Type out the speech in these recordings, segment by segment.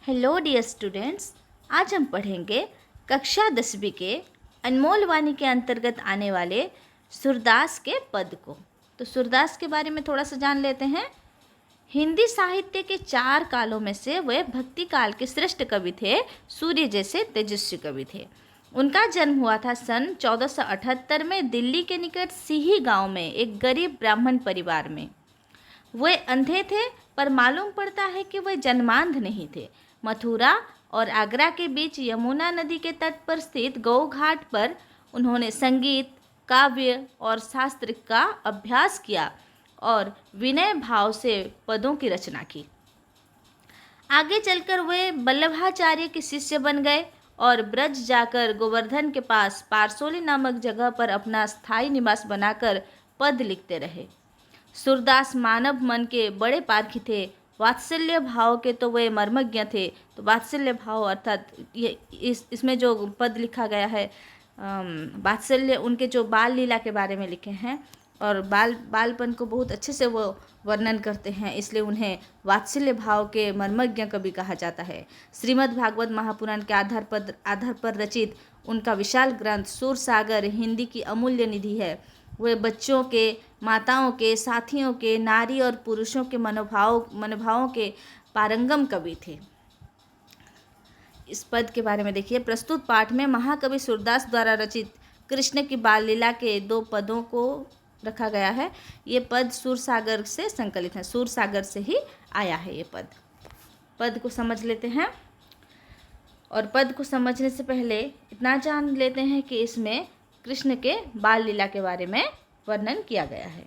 Hello dear students. आज हम पढ़ेंगे कक्षा 10वीं के अनमोल वाणी के अंतर्गत आने वाले सूरदास के पद को। तो सूरदास के बारे में थोड़ा सा जान लेते हैं। हिंदी साहित्य के 4 कालों में से वे भक्ति काल के श्रेष्ठ कवि थे। सूर्य जैसे तेजस्वी कवि थे। उनका जन्म हुआ था सन 1478 में दिल्ली के निकट सिही गांव में एक गरीब ब्राह्मण परिवार में। वे अंधे थे, पर मालूम पड़ता है कि वे जन्मांध नहीं थे। मथुरा और आगरा के बीच यमुना नदी के तट पर स्थित गौ घाट पर उन्होंने संगीत, काव्य और शास्त्र का अभ्यास किया और विनय भाव से पदों की रचना की। आगे चलकर वे वल्लभाचार्य के शिष्य बन गए और ब्रज जाकर गोवर्धन के पास पारसोली नामक जगह पर अपना स्थायी निवास बनाकर पद लिखते रहे। सूरदास मानव मन के बड़े पारखी थे। वात्सल्य भाव के तो वे मर्मज्ञ थे। तो वात्सल्य भाव अर्थात ये इसमें जो पद लिखा गया है, वात्सल्य उनके जो बाल लीला के बारे में लिखे हैं और बालपन को बहुत अच्छे से वो वर्णन करते हैं, इसलिए उन्हें वात्सल्य भाव के मर्मज्ञ कवि कहा जाता है। श्रीमद् भागवत महापुराण के आधार पर रचित उनका विशाल ग्रंथ सूरसागर हिंदी की अमूल्य निधि है। वे बच्चों के, माताओं के, साथियों के, नारी और पुरुषों के मनोभावों के पारंगम कवि थे। इस पद के बारे में देखिए। प्रस्तुत पाठ में महाकवि सूरदास द्वारा रचित कृष्ण की बाल लीला के 2 पदों को रखा गया है। ये पद सूरसागर से संकलित है, सूरसागर से ही आया है ये पद को समझ लेते हैं। और पद को समझने से पहले इतना जान लेते हैं कि इसमें कृष्ण के बाल लीला के बारे में वर्णन किया गया है।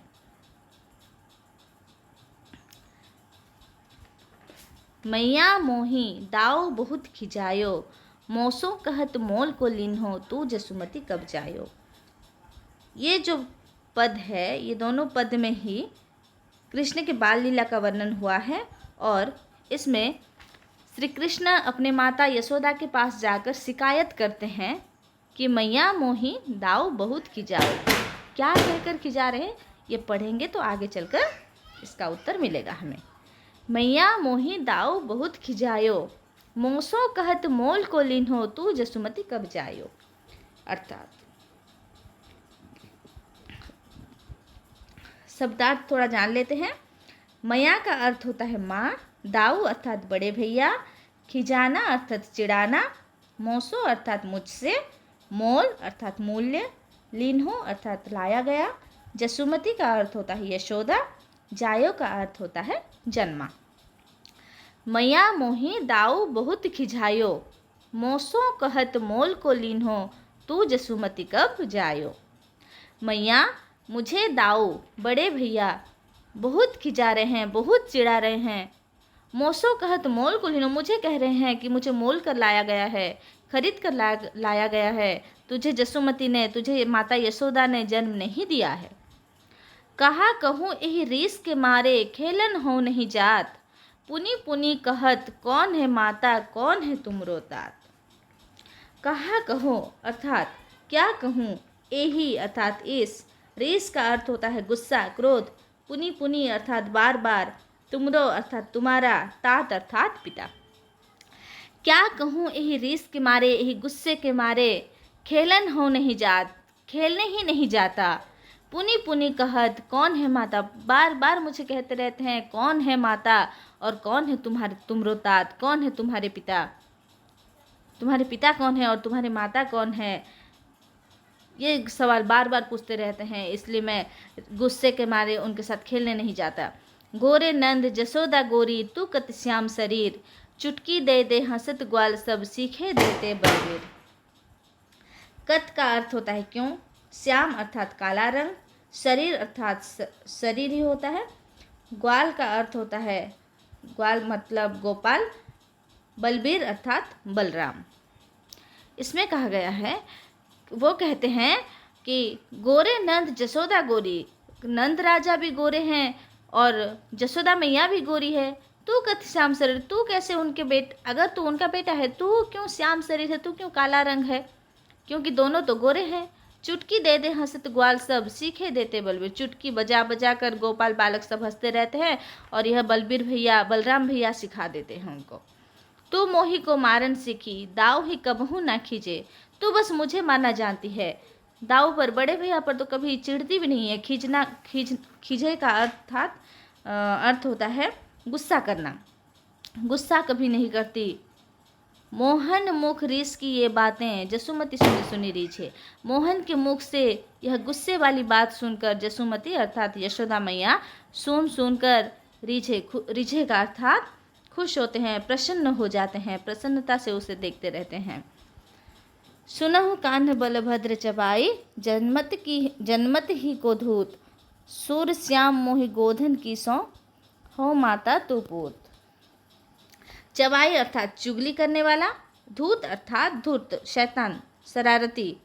मैया मोही दाव बहुत खिजायो, मोसो कहत मोल को लीन्हो, तू जसुमती कब जायो। ये जो पद है, ये दोनों पद में ही कृष्ण के बाल लीला का वर्णन हुआ है और इसमें श्री कृष्ण अपने माता यशोदा के पास जाकर शिकायत करते हैं कि मैया मोही दाव बहुत खिजाओ। क्या कहकर खिजा रहे, ये पढ़ेंगे तो आगे चलकर इसका उत्तर मिलेगा हमें। मैया मोही दाव बहुत खिजायो, मोसो कहत मोल को लीन्हो, तू जसुमती कब जायो। अर्थात शब्दार्थ थोड़ा जान लेते हैं। मैया का अर्थ होता है माँ, दाऊ अर्थात बड़े भैया, खिजाना अर्थात चिढ़ाना, मोसो अर्थात मुझसे, मोल अर्थात मूल्य, लीन्हो अर्थात लाया गया, जसुमती का अर्थ होता है यशोदा, जायो का अर्थ होता है जन्मा। मैया मोही दाऊ बहुत खिजायो, मोसो कहत मोल को लीन्हो, तू जसुमती कब जायो। मैया मुझे दाऊ बड़े भैया बहुत खिजा रहे हैं, बहुत चिढ़ा रहे हैं। मोसो कहत मोल को लीन्हो, मुझे कह रहे हैं कि मुझे मोल कर लाया गया है, खरीद कर लाया गया है। तुझे जसुमती ने, तुझे माता यशोदा ने जन्म नहीं दिया है। कहा कहूँ यही रीस के मारे, खेलन हो नहीं जात, पुनी पुनी कहत कौन है माता, कौन है तुमरो तात। कहा कहो अर्थात क्या कहूँ, यही अर्थात इस, रीस का अर्थ होता है गुस्सा, क्रोध, पुनी पुनी अर्थात बार बार, तुमरो अर्थात तुम्हारा, तात अर्थात पिता। क्या कहूँ यही रीस के मारे, यही गुस्से के मारे, खेलन हो नहीं जात, खेलने ही नहीं जाता, पुनी पुनी कहत कौन है माता, बार बार मुझे कहते रहते हैं कौन है माता और कौन है तुमरो तात, कौन है तुम्हारे पिता, तुम्हारे पिता कौन है और तुम्हारी माता कौन है। ये सवाल बार बार पूछते रहते हैं, इसलिए मैं गुस्से के मारे उनके साथ खेलने नहीं जाता। गोरे नंद जसोदा गोरी, तू कत श्याम शरीर, चुटकी दे दे हंसत ग्वाल, सब सीखे देते बलवीर। कत का अर्थ होता है क्यों, श्याम अर्थात काला रंग, शरीर अर्थात शरीर ही होता है, ग्वाल का अर्थ होता है, ग्वाल मतलब गोपाल, बलबीर अर्थात बलराम। इसमें कहा गया है, वो कहते हैं कि गोरे नंद जसोदा गोरी, नंद राजा भी गोरे हैं और जसोदा मैया भी गोरी है। तू कत श्याम शरीर, तू कैसे उनके अगर तू उनका बेटा है, तू क्यों श्याम शरीर है, तू क्यों काला रंग है, क्योंकि दोनों तो गोरे हैं। चुटकी दे दे हंसत ग्वाल, सब सीखे देते बलबीर। चुटकी बजा बजा कर गोपाल बालक सब हंसते रहते हैं और यह बलबीर भैया, बलराम भैया सिखा देते हैं उनको। तू मोही को मारन सीखी, दाव ही कबहू ना खींचे। तू बस मुझे मारना जानती है, दाव पर, बड़े भैया पर तो कभी चिढ़ती भी नहीं है। खींचे का अर्थ होता है गुस्सा करना, गुस्सा कभी नहीं करती। मोहन मुख रीस की ये बातें, जसुमती सुनी सुनी रीझे। मोहन के मुख से यह गुस्से वाली बात सुनकर जसुमती अर्थात यशोदा मैया सुनकर रीझे का अर्थात खुश होते हैं, प्रसन्न हो जाते हैं, प्रसन्नता से उसे देखते रहते हैं। सुनहु कान्ह बलभद्र चबाई, जन्मत ही को धूत। सूर श्याम मोहि गोधन की सौ, हो माता तू पूत। चबाई अर्थात चुगली करने वाला, धूत अर्थात धूर्त शैतान शरारती,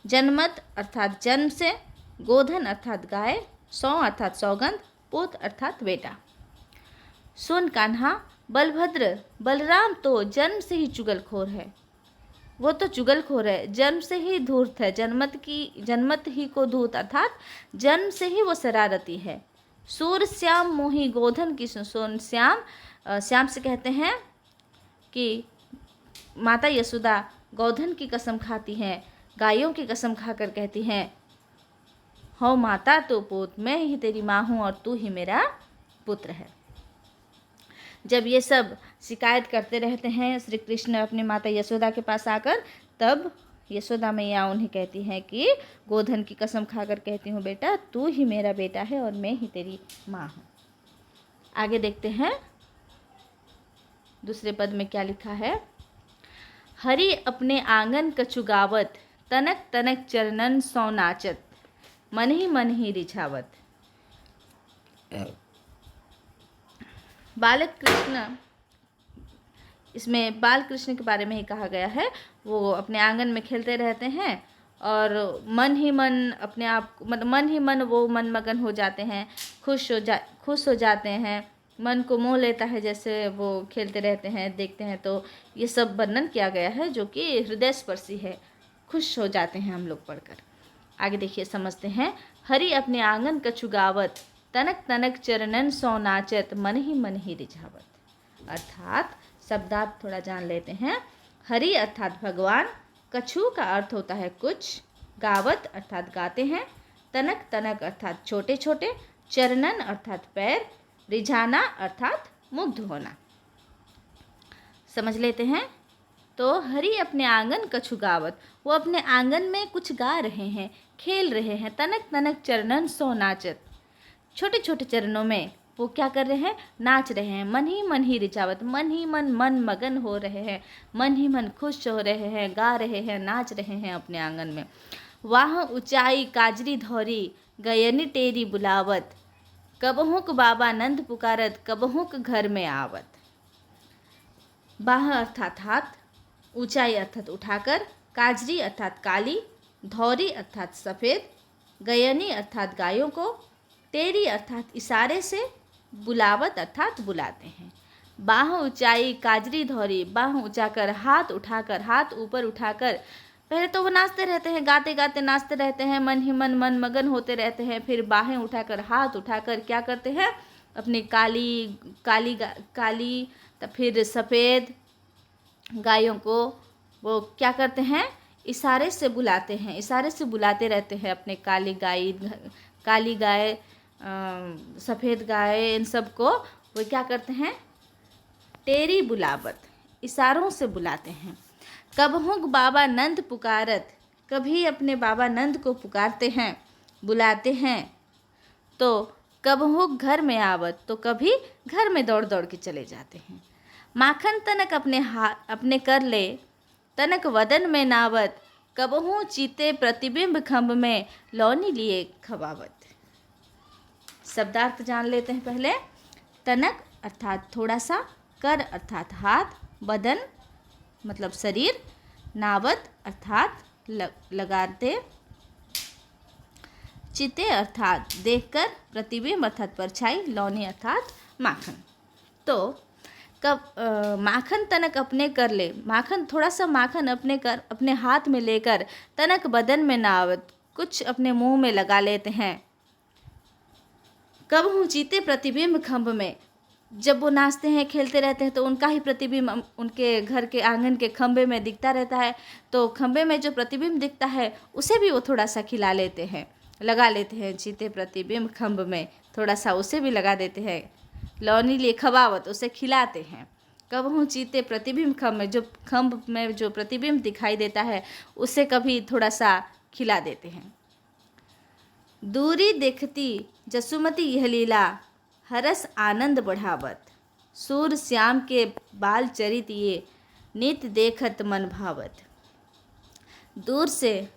जन्मत अर्थात जन्म से, गोधन अर्थात गाय, सौ अर्थात सौगंध, पूत अर्थात बेटा। सुन कान्हा, बलभद्र बलराम तो जन्म से ही चुगलखोर है, वो तो चुगलखोर है, जन्म से ही धूर्त है, जन्मत ही को धूत अर्थात जन्म से ही वो शरारती है। सूर श्याम मोही गोधन की सोन, श्याम से कहते हैं कि माता यशोदा गोधन की कसम खाती हैं, गायों की कसम खाकर कहती हैं, हो माता तो पुत्र, मैं ही तेरी माँ हूँ और तू ही मेरा पुत्र है। जब ये सब शिकायत करते रहते हैं श्री कृष्ण अपनी माता यशोदा के पास आकर, तब यशोदा मैया उन्हें कहती हैं कि गोधन की कसम खाकर कहती हूँ बेटा, तू ही मेरा बेटा है और मैं ही तेरी माँ हूँ। आगे देखते हैं दूसरे पद में क्या लिखा है। हरि अपने आंगन कछु गावत, तनक तनक चरणन सौ नाचत, मन ही रिझावत। बालक कृष्ण, इसमें बाल कृष्ण के बारे में ही कहा गया है। वो अपने आंगन में खेलते रहते हैं और मन ही मन अपने आप, मतलब मन ही मन वो मनमगन हो जाते हैं, खुश हो जाते हैं, मन को मोह लेता है जैसे वो खेलते रहते हैं, देखते हैं तो ये सब वर्णन किया गया है जो कि हृदय स्पर्शी है, खुश हो जाते हैं हम लोग पढ़कर। आगे देखिए समझते हैं। हरि अपने आंगन कछु गावत, तनक तनक चरणन सौ नाचत, मन ही रिझावत। अर्थात शब्दार्थ थोड़ा जान लेते हैं। हरि अर्थात भगवान, कछु का अर्थ होता है कुछ, गावत अर्थात गाते हैं, तनक तनक अर्थात छोटे छोटे, चरणन अर्थात पैर, रिझाना अर्थात मुग्ध होना। समझ लेते हैं। तो हरि अपने आंगन कछु गावत, वो अपने आंगन में कुछ गा रहे हैं, खेल रहे हैं। तनक तनक चरणन सो नाचत, छोटे छोटे चरणों में वो क्या कर रहे हैं, नाच रहे हैं। मन ही रिझावत, मन मगन हो रहे हैं, मन ही मन खुश हो रहे हैं, गा रहे हैं, नाच रहे हैं अपने आंगन में। वाह ऊंचाई काजरी धौरी, गयनी टेरी बुलावत, कबहुक बाबा नंद पुकारत, कबहुक घर में आवत। बाह अर्थात हाथ, ऊंचाई अर्थात उठाकर, काजरी अर्थात काली, धौरी अर्थात सफ़ेद, गयनी अर्थात गायों को, टेरी अर्थात इशारे से, बुलावत अर्थात बुलाते हैं। बाह ऊंचाई काजरी धौरी, बाह ऊंचाकर, हाथ उठाकर, हाथ ऊपर उठाकर, पहले तो वो नाचते रहते हैं, गाते गाते नाचते रहते हैं, मन ही मन मगन होते रहते हैं। फिर बाहें उठाकर, हाथ उठाकर क्या करते हैं, अपनी काली फिर सफ़ेद गायों को वो क्या करते हैं, इशारे से बुलाते हैं, इशारे से बुलाते रहते हैं अपने काली गाय सफ़ेद गाय, इन सब को वो क्या करते हैं, टेरी बुलावत, इशारों से बुलाते हैं। कबहुक बाबा नंद पुकारत, कभी अपने बाबा नंद को पुकारते हैं, बुलाते हैं। तो कबहुक घर में आवत, तो कभी घर में दौड़ दौड़ के चले जाते हैं। माखन तनक अपने कर ले, तनक वदन में नावत, कबहू चीते प्रतिबिंब खम्भ में, लौनी लिए खवावत। शब्दार्थ जान लेते हैं पहले। तनक अर्थात थोड़ा सा, कर अर्थात हाथ, बदन मतलब शरीर, नावत अर्थात लगाते, चिते अर्थात देखकर, प्रतिबिंब अर्थात परछाई, लौनी अर्थात माखन। तो माखन तनक अपने कर ले, माखन थोड़ा सा माखन अपने हाथ में लेकर, तनक बदन में नावत कुछ अपने मुंह में लगा लेते हैं। कब हूँ चीते प्रतिबिंब खम्भ में, जब वो नाचते हैं खेलते रहते हैं तो उनका ही प्रतिबिंब उनके घर के आंगन के खंभे में दिखता रहता है। तो खंभे में जो प्रतिबिंब दिखता है उसे भी वो थोड़ा सा खिला लेते हैं, लगा लेते हैं। जीते प्रतिबिंब खंभ में थोड़ा सा उसे भी लगा देते हैं। लौनी लिए खबावत, उसे खिलाते हैं। कबहू चीते प्रतिबिंब खंभ में जो प्रतिबिंब दिखाई देता है उसे कभी थोड़ा सा खिला देते हैं। दूरी देखती जसुमती यह लीला, हरस आनंद बढ़ावत। सूर श्याम के बाल चरित ये, नित देखत मन भावत। दूर से,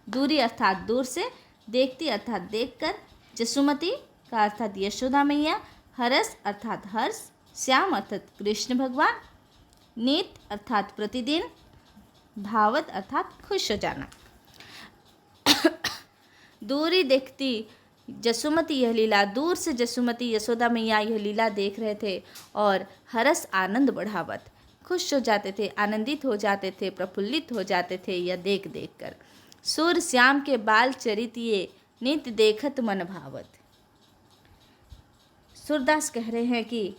दूरी अर्थात दूर से, देखती अर्थात देखकर, जसुमती का अर्थात यशोदा मैया, हरस अर्थात हर्ष, श्याम अर्थात कृष्ण भगवान, नित अर्थात प्रतिदिन, भावत अर्थात खुश हो जाना। दूरी देखती जसुमती यह लीला, दूर से जसुमती यशोदा मैया यह लीला देख रहे थे और हरस आनंद बढ़ावत, खुश हो जाते थे, आनंदित हो जाते थे, प्रफुल्लित हो जाते थे यह देख देख कर। सूर श्याम के बाल चरित ये, नित देखत मन भावत। सूरदास कह रहे हैं कि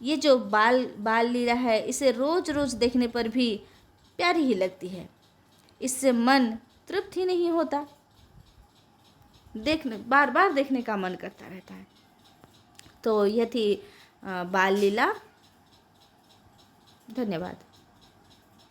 ये जो बाल लीला है इसे रोज रोज देखने पर भी प्यारी ही लगती है, इससे मन तृप्त ही नहीं होता, देखने बार बार देखने का मन करता रहता है। तो यह थी बाल लीला। धन्यवाद।